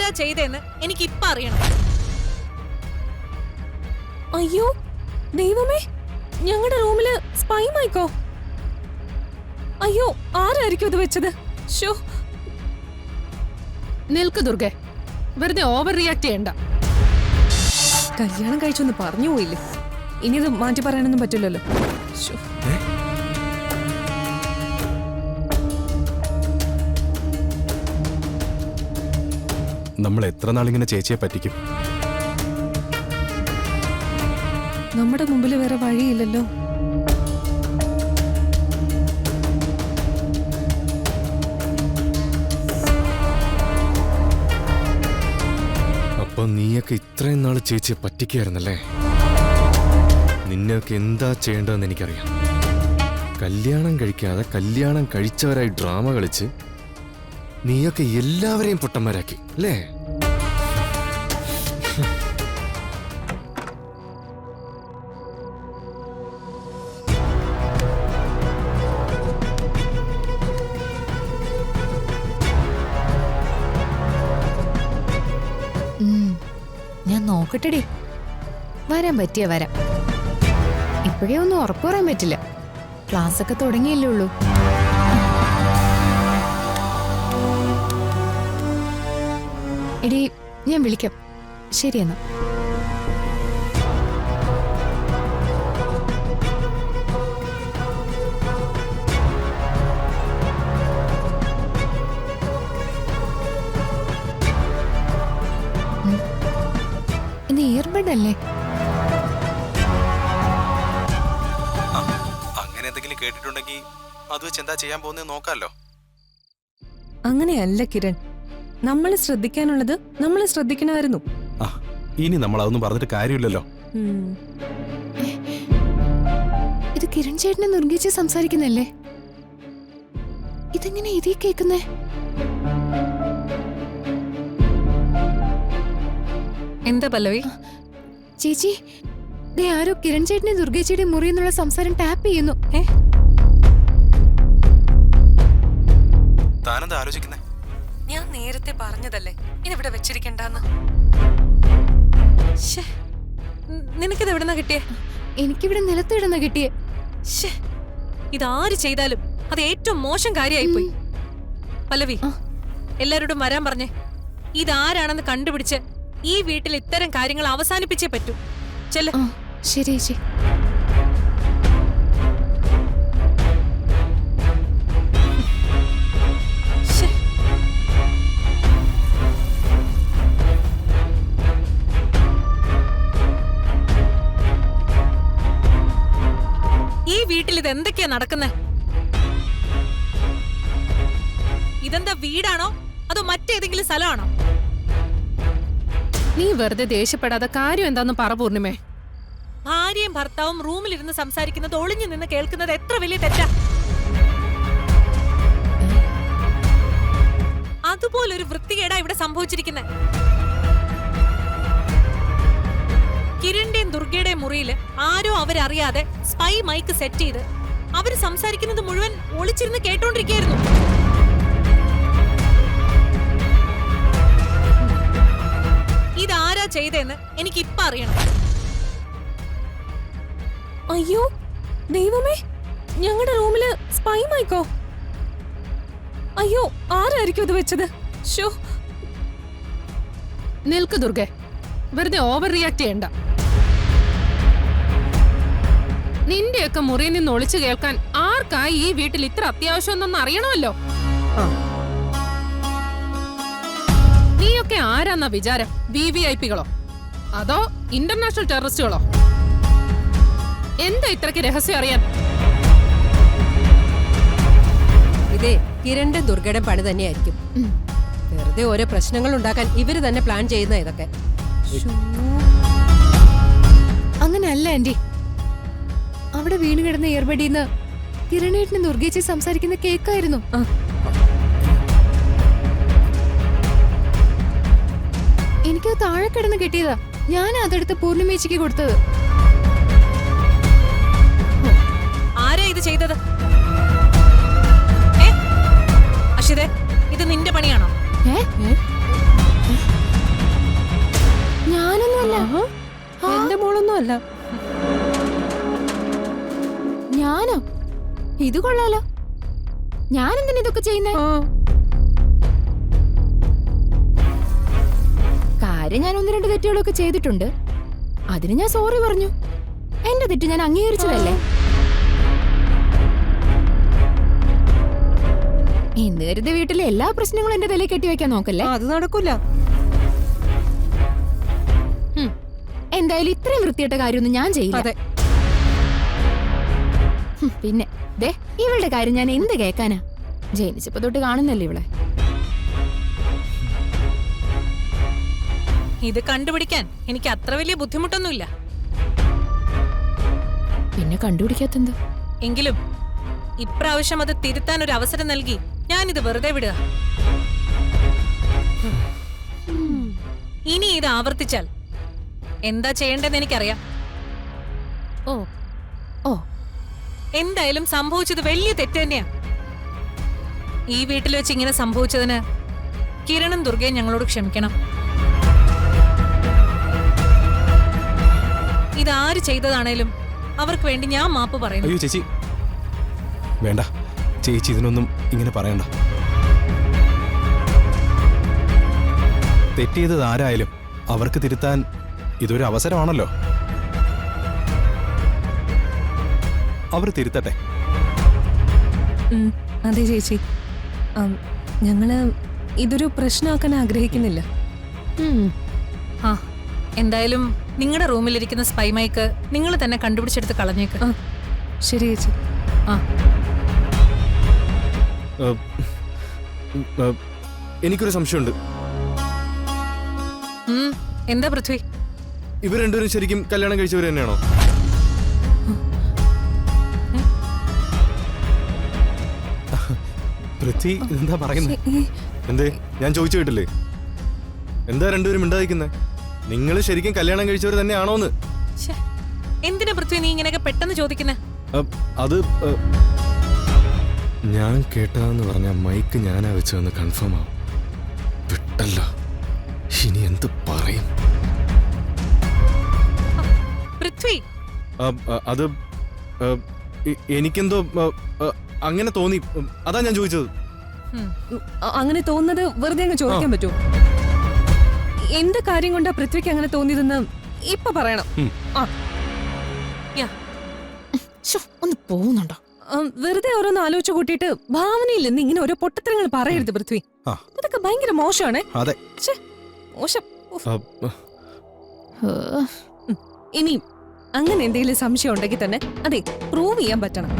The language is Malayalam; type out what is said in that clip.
ഇതാരാ ചെയ്തേന്ന് എനിക്ക് ഇപ്പൊ അറിയണം. അയ്യോ ദൈവമേ, ഞങ്ങളുടെ റൂമില് സ്പൈ മൈക്കോ? അയ്യോ, ആരായിരിക്കും ഇത് വെച്ചത്? ഷോ, നിൽക്ക് ദുർഗെ, വെറുതെ ഓവർ റിയാക്ട് ചെയ്യണ്ട. കല്യാണം കഴിച്ചൊന്ന് പറഞ്ഞു പോയില്ലേ, ഇനി ഇത് മാറ്റി പറയാനൊന്നും പറ്റില്ലല്ലോ. ഷോ, നമ്മൾ എത്ര നാളിങ്ങനെ ചേച്ചിയെ പറ്റിക്കും? നമ്മുടെ മുമ്പിൽ വേറെ വഴിയില്ലല്ലോ. അപ്പൊ നീയൊക്കെ ഇത്രയും നാള് ചേച്ചിയെ പറ്റിക്കായിരുന്നല്ലേ? നിന്നെയൊക്കെ എന്താ ചെയ്യേണ്ടതെന്ന് എനിക്കറിയാം. കല്യാണം കഴിക്കാതെ കല്യാണം കഴിച്ചവരായി ഡ്രാമ കളിച്ച് നീയൊക്കെ എല്ലാവരെയും പൊട്ടന്മാരാക്കി അല്ലേ? ഞാൻ നോക്കട്ടെടി, വരാൻ പറ്റിയ വരാം. ഇപ്പോഴേ ഒന്നും ഉറപ്പ് പറയാൻ പറ്റില്ല, ക്ലാസ് ഒക്കെ തുടങ്ങിയല്ലേ ഉള്ളൂ. എടി, ഞാൻ വിളിക്കാം. ശരി എന്നാ. ഇത് ഇയർബഡ് അല്ലേ? അങ്ങനെ എന്തെങ്കിലും കേട്ടിട്ടുണ്ടെങ്കിൽ അത് വെച്ച് എന്താ ചെയ്യാൻ പോകുന്നത് നോക്കാമല്ലോ. അങ്ങനെയല്ല കിരൺ, നമ്മൾ ശ്രദ്ധിക്കാനുള്ളത് നമ്മൾ ശ്രദ്ധിക്കണമായിരുന്നു. ഇനി നമ്മൾ അതൊന്നും പറഞ്ഞിട്ട് കാര്യമില്ലല്ലോ. ഇത് കിരൺ ചേട്ടനെ നിർഗിച്ച് സംസാരിക്കുന്നല്ലേ? ഇതെങ്ങനെ ഇതേ കേക്കുന്നേ? എന്താ പല്ലവി? ചേച്ചി, ദേ ആരോ കിരൺ ചേട്ടനെ ദുർഗേച്ചിയുടെ മുറിയിൽ നിന്നുള്ള സംസാരം ടാപ്പ് ചെയ്യുന്നു. താനെന്താ ആലോചിക്കുന്നേ? ഞാൻ നേരത്തെ പറഞ്ഞതല്ലേ ഇതിവിടെ വെച്ചിരിക്കണ്ടെന്ന്. നിനക്കിത് എവിടെന്നാ കിട്ടിയേ? എനിക്കിവിടെ നിലത്തിടുന്ന കിട്ടിയേ. ഇതാര് ചെയ്താലും അത് ഏറ്റവും മോശം കാര്യമായിപ്പോയി. പല്ലവി, എല്ലാരോടും വരാൻ പറഞ്ഞേ. ഇതാരാണെന്ന് കണ്ടുപിടിച്ച് ഈ വീട്ടിൽ ഇത്തരം കാര്യങ്ങൾ അവസാനിപ്പിച്ചേ പറ്റൂ. ചെല്ല. ശരി ചേച്ചി. ഈ വീട്ടിൽ ഇത് എന്തൊക്കെയാ നടക്കുന്നേ? ഇതെന്താ വീടാണോ അതോ മറ്റേതെങ്കിലും സ്ഥലമാണോ? നീ വെറുതെ ദേഷ്യപ്പെടാതെ കാര്യം എന്താന്ന് പറ പൂർണിമേ. ഭാര്യയും ഭർത്താവും റൂമിലിരുന്ന് സംസാരിക്കുന്നത് ഒളിഞ്ഞു നിന്ന് കേൾക്കുന്നത് എത്ര വലിയ തെറ്റാ. അതുപോലൊരു വൃത്തികേടാ ഇവിടെ സംഭവിച്ചിരിക്കുന്നത്. കിരണിന്റെയും ദുർഗയുടെയും മുറിയിൽ ആരോ അവരറിയാതെ സ്പൈ മൈക്ക് സെറ്റ് ചെയ്ത് അവര് സംസാരിക്കുന്നത് മുഴുവൻ ഒളിച്ചിരുന്ന് കേട്ടോണ്ടിരിക്കുകയായിരുന്നു. ഇതാരാ ചെയ്തേന്ന് എനിക്ക് ഇപ്പൊ അറിയണം. അയ്യോ ദൈവമേ, ഞങ്ങളുടെ റൂമില് സ്പൈ മൈക്കോ? അയ്യോ, ആരായിരിക്കും ഇത് വെച്ചത്? ഷോ, നിൽക്ക് ദുർഗെ, വെറുതെ ഓവർ റിയാക്ട് ചെയ്യണ്ട. നിന്റെയൊക്കെ മുറിയിൽ നിന്ന് ഒളിച്ചു കേൾക്കാൻ ആർക്കായി ഈ വീട്ടിൽ ഇത്ര അത്യാവശ്യം എന്നൊന്ന് അറിയണമല്ലോ. നീയൊക്കെ ആരാന്നാ വിചാരം? VVIPകളോ അതോ ഇന്റർനാഷണൽ ടെററിസ്റ്റുകളോ? എന്താ ഇത്രയ്ക്ക് രഹസ്യം അറിയാൻ? ഇതേ കിരണിന്റെ ദുർഗയുടെ പണി തന്നെയായിരിക്കും. വെറുതെ ഓരോ പ്രശ്നങ്ങൾ ഉണ്ടാക്കാൻ ഇവര് തന്നെ പ്ലാൻ ചെയ്യുന്ന ഇതൊക്കെ. അങ്ങനെയല്ല ആന്റി, അവിടെ വീണ് കിടന്ന ഇയർബഡിന്ന് കിരണേട്ടിന് ദുർഗേച്ചി സംസാരിക്കുന്ന കേക്കായിരുന്നു. എനിക്കത് താഴെ കിടന്ന് കിട്ടിയതാ. ഞാൻ അതെടുത്ത് പൂർണിമേച്ചിക്ക് കൊടുത്തത്. ആരാ ഇത് ചെയ്തത്? അക്ഷിതേ, ഇത് നിന്റെ പണിയാണോ? ഒന്നുമല്ല. എന്റെ മോളൊന്നും അല്ല. ഞാനോ? ഇത് കൊള്ളാലോ. ഞാൻ എന്തിനാ ഇതൊക്കെ ചെയ്യുന്നേ? കാര്യം ഞാൻ 1-2 തെറ്റുകളൊക്കെ ചെയ്തിട്ടുണ്ട്. അതിന് ഞാൻ സോറി പറഞ്ഞു. എന്റെ തെറ്റ് ഞാൻ അംഗീകരിച്ചതല്ലേ. ഇന്ന് കരുതി വീട്ടിലെ എല്ലാ പ്രശ്നങ്ങളും എന്റെ തലയിൽ കെട്ടിവെക്കാൻ നോക്കല്ലേ. അത് നടക്കൂല. എന്തായാലും ഇത്രയും വൃത്തിയിട്ട കാര്യമൊന്നും ഞാൻ ചെയ്യില്ല. അതെ. പിന്നെ ദേ ഇവളുടെ കാര്യം ഞാൻ എന്ത് കേക്കാനാ? ജനിച്ചപ്പോ തൊട്ട് കാണുന്നല്ലേ ഇവളെ. ഇത് കണ്ടുപിടിക്കാൻ എനിക്ക് അത്ര വലിയ ബുദ്ധിമുട്ടൊന്നുമില്ല. പിന്നെ കണ്ടുപിടിക്കാത്തെന്ത്? എങ്കിലും ഇപ്രാവശ്യം അത് തിരുത്താൻ ഒരു അവസരം നൽകി ഞാനിത് വെറുതെ വിടുക. ഇനി ഇത് ആവർത്തിച്ചാൽ എന്താ ചെയ്യേണ്ടതെന്ന് എനിക്കറിയാം. ഓ ഓ എന്തായാലും സംഭവിച്ചത് വലിയ തെറ്റ് തന്നെയാ. ഈ വീട്ടിൽ വെച്ച് ഇങ്ങനെ സംഭവിച്ചതിന് കിരണും ദുർഗയും ഞങ്ങളോട് ക്ഷമിക്കണം. ഇതാര് ചെയ്തതാണേലും അവർക്ക് വേണ്ടി ഞാൻ മാപ്പ് പറയുന്നു. അയ്യോ ചേച്ചി വേണ്ട, ചേച്ചി ഇതിനൊന്നും ഇങ്ങനെ പറയണ്ട. തെറ്റിയത് ആരായാലും അവർക്ക് തിരുത്താൻ ഇതൊരു അവസരമാണല്ലോ. അവർ തിരുത്തട്ടെ. അതെ ചേച്ചി, ഞങ്ങള് ഇതൊരു പ്രശ്നമാക്കാൻ ആഗ്രഹിക്കുന്നില്ല. ആ എന്തായാലും നിങ്ങളുടെ റൂമിലിരിക്കുന്ന സ്പൈ മൈക്ക് നിങ്ങൾ തന്നെ കണ്ടുപിടിച്ചെടുത്ത് കളഞ്ഞേക്ക്. ശരി ചേച്ചി. ആ എനിക്കൊരു സംശയമുണ്ട്. എന്താ പൃഥ്വി? ഇവർ രണ്ടുപേരും ശരിക്കും കല്യാണം കഴിച്ചവർ തന്നെയാണോ? പൃഥ്വി എന്താ പറയുന്നത്? എന്തേ, ഞാൻ ചോദിച്ചു കേട്ടില്ലേ? എന്താ രണ്ടുപേരും മിണ്ടാതിരിക്കുന്നേ? നിങ്ങൾ ശരിക്കും കല്യാണം കഴിച്ചവർ തന്നെയാണോന്ന്? ശ്ശേ, എന്തിനാ പൃഥ്വി നീ ഇങ്ങനെയൊക്കെ പെട്ടെന്ന് ചോദിക്കുന്നേ? അത് ഞാൻ കേട്ടതെന്ന് പറഞ്ഞ മൈക്ക് ഞാനാ വെച്ചതെന്ന് കൺഫേം ആവും. വിട്ടല്ല, ഇനി എന്ത് പറയും? പൃഥ്വി, അത് എനിക്കെന്തോ അങ്ങനെ തോന്നി, അതാ ഞാൻ ചോദിച്ചത്. അങ്ങനെ തോന്നുന്നത് വെറുതെ അങ്ങ് ചോദിക്കാൻ പറ്റുമോ? എന്ത് കാര്യം കൊണ്ടാ പൃഥ്വിക്ക് അങ്ങനെ തോന്നിയതെന്ന് ഇപ്പൊ പറയണം. ഒന്ന് പോകുന്നുണ്ടോ? വെറുതെ ഓരോന്ന് ആലോചിച്ചു കൂട്ടിയിട്ട് ഭാവനയിൽ നിന്ന് ഇങ്ങനെ ഓരോ പൊട്ടത്തരങ്ങൾ പറയരുത് പൃഥ്വി. ഇതൊക്കെ ഭയങ്കര മോശമാണേ. അതെ, മോശം. ഇനി അങ്ങനെ എന്തെങ്കിലും സംശയം ഉണ്ടെങ്കിൽ തന്നെ അതെ പ്രൂവ് ചെയ്യാൻ പറ്റണം.